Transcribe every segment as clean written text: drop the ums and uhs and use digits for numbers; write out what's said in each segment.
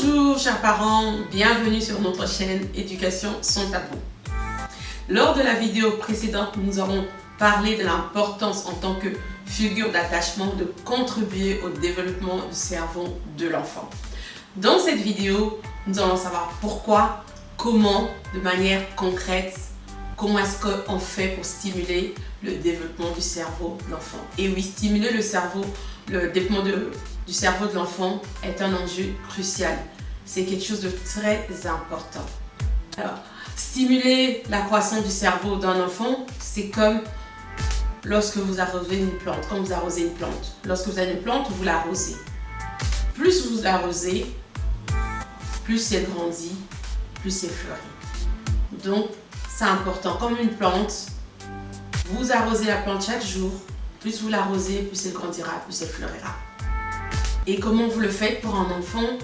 Bonjour chers parents, bienvenue sur notre chaîne Éducation sans tabou. Lors de la vidéo précédente, nous avons parlé de l'importance en tant que figure d'attachement de contribuer au développement du cerveau de l'enfant. Dans cette vidéo, nous allons savoir pourquoi, comment, de manière concrète, comment est-ce qu'on fait pour stimuler le développement du cerveau de l'enfant. Et oui, stimuler le cerveau, le développement du cerveau de l'enfant est un enjeu crucial. C'est quelque chose de très important. Alors, stimuler la croissance du cerveau d'un enfant, c'est comme lorsque vous arrosez une plante. Quand vous arrosez une plante, lorsque vous avez une plante, vous l'arrosez. Plus vous l'arrosez, plus elle grandit, plus elle fleurit. Donc, c'est important. Comme une plante, vous arrosez la plante chaque jour. Plus vous l'arrosez, plus elle grandira, plus elle fleurira. Et comment vous le faites pour un enfant?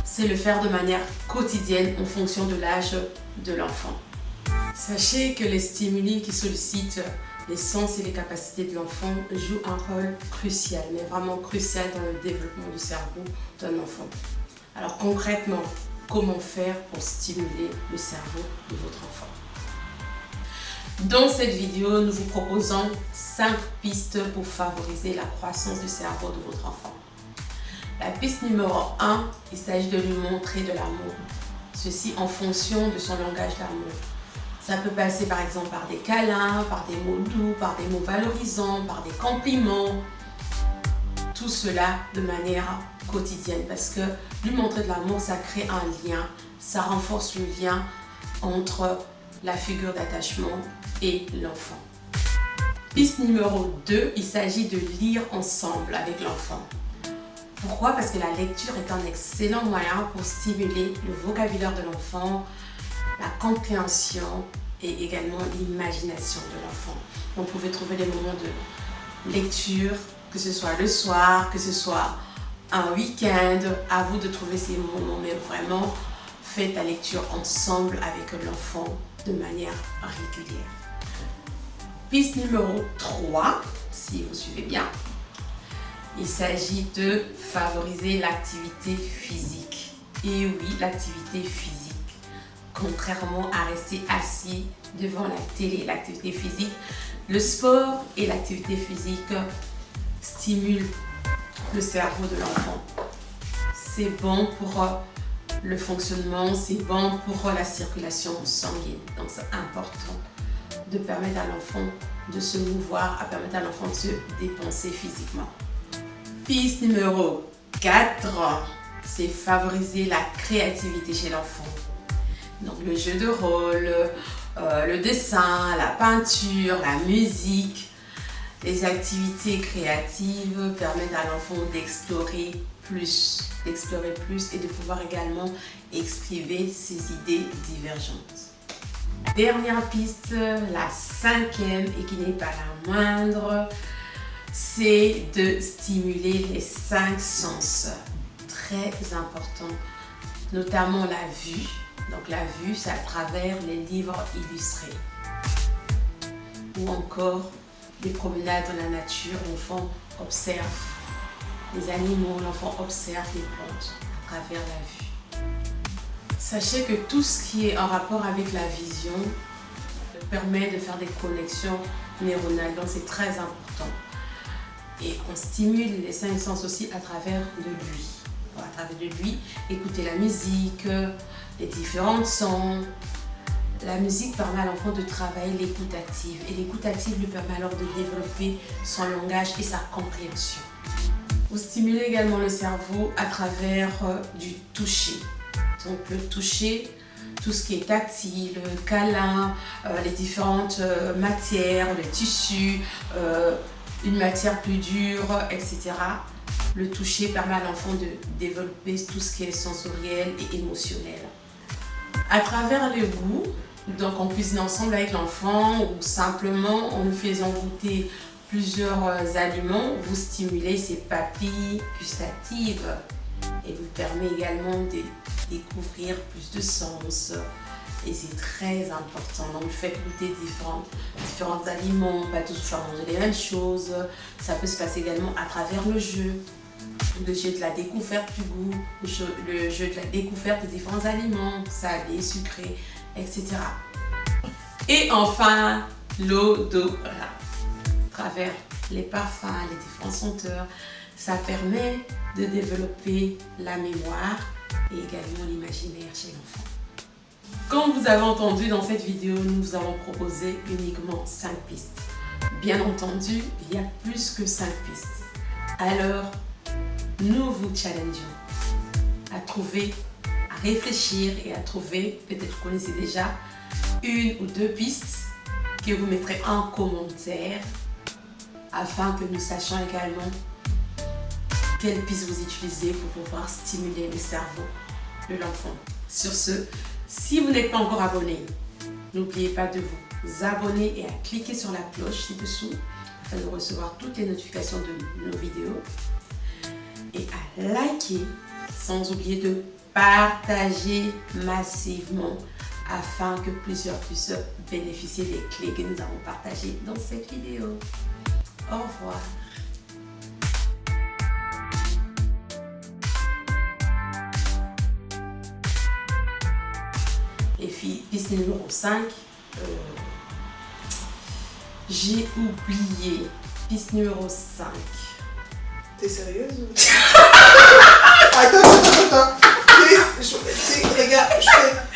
C'est le faire de manière quotidienne en fonction de l'âge de l'enfant. Sachez que les stimuli qui sollicitent les sens et les capacités de l'enfant jouent un rôle crucial, mais vraiment crucial dans le développement du cerveau d'un enfant. Alors concrètement, comment faire pour stimuler le cerveau de votre enfant? Dans cette vidéo, nous vous proposons 5 pistes pour favoriser la croissance du cerveau de votre enfant. La piste numéro 1, il s'agit de lui montrer de l'amour. Ceci en fonction de son langage d'amour. Ça peut passer par exemple par des câlins, par des mots doux, par des mots valorisants, par des compliments. Tout cela de manière quotidienne parce que lui montrer de l'amour, ça crée un lien. Ça renforce le lien entre la figure d'attachement et l'enfant. Piste numéro 2, il s'agit de lire ensemble avec l'enfant. Pourquoi? Parce que la lecture est un excellent moyen pour stimuler le vocabulaire de l'enfant, la compréhension et également l'imagination de l'enfant. Vous pouvez trouver des moments de lecture, que ce soit le soir, que ce soit un week-end. À vous de trouver ces moments, mais vraiment faites la lecture ensemble avec l'enfant de manière régulière. Piste numéro 3, si vous suivez bien, il s'agit de favoriser l'activité physique. Et oui, l'activité physique. Contrairement à rester assis devant la télé, l'activité physique, le sport et l'activité physique stimulent le cerveau de l'enfant. C'est bon pour le fonctionnement, c'est bon pour la circulation sanguine. Donc c'est important de permettre à l'enfant de se mouvoir, à permettre à l'enfant de se dépenser physiquement. Piste numéro 4, c'est favoriser la créativité chez l'enfant. Donc le jeu de rôle, le dessin, la peinture, la musique, les activités créatives permettent à l'enfant d'explorer plus et de pouvoir également exprimer ses idées divergentes. Dernière piste, la 5e et qui n'est pas la moindre, c'est de stimuler les 5 sens. Très important, notamment la vue. Donc la vue, c'est à travers les livres illustrés. Ou encore des promenades dans la nature, l'enfant observe les animaux, l'enfant observe les plantes à travers la vue. Sachez que tout ce qui est en rapport avec la vision permet de faire des connexions neuronales, donc c'est très important. Et on stimule les 5 sens aussi à travers de lui. À travers de lui, écouter la musique, les différents sons. La musique permet à l'enfant de travailler l'écoute active. Et l'écoute active lui permet alors de développer son langage et sa compréhension. Vous stimulez également le cerveau à travers du toucher. Donc le toucher, tout ce qui est tactile, câlin, les différentes matières, les tissus, une matière plus dure, etc. Le toucher permet à l'enfant de développer tout ce qui est sensoriel et émotionnel. À travers le goût, donc on cuisine ensemble avec l'enfant ou simplement en lui faisant goûter plusieurs aliments, vous stimulez ses papilles gustatives et vous permet également de découvrir plus de sens. Et c'est très important. Donc, vous faites goûter différents aliments, pas tous faire manger les mêmes choses. Ça peut se passer également à travers le jeu. le jeu de la découverte du goût, le jeu de la découverte des différents aliments, salés, sucrés, etc. Et enfin, l'odorat. À travers les parfums, les différents senteurs, ça permet de développer la mémoire et également l'imaginaire chez l'enfant. Comme vous avez entendu dans cette vidéo, nous vous avons proposé uniquement 5 pistes. Bien entendu, il y a plus que 5 pistes. Alors, nous vous challengeons à trouver, à réfléchir et à trouver, peut-être vous connaissez déjà, 1 ou 2 pistes que vous mettrez en commentaire afin que nous sachions également quelles pistes vous utilisez pour pouvoir stimuler le cerveau de l'enfant. Sur ce, si vous n'êtes pas encore abonné, n'oubliez pas de vous abonner et à cliquer sur la cloche ci-dessous afin de recevoir toutes les notifications de nos vidéos et à liker sans oublier de partager massivement afin que plusieurs puissent bénéficier des clés que nous avons partagées dans cette vidéo. Au revoir. Les filles, piste numéro 5. J'ai oublié. Piste numéro 5. T'es sérieuse ou... Attends. Les gars, je fais...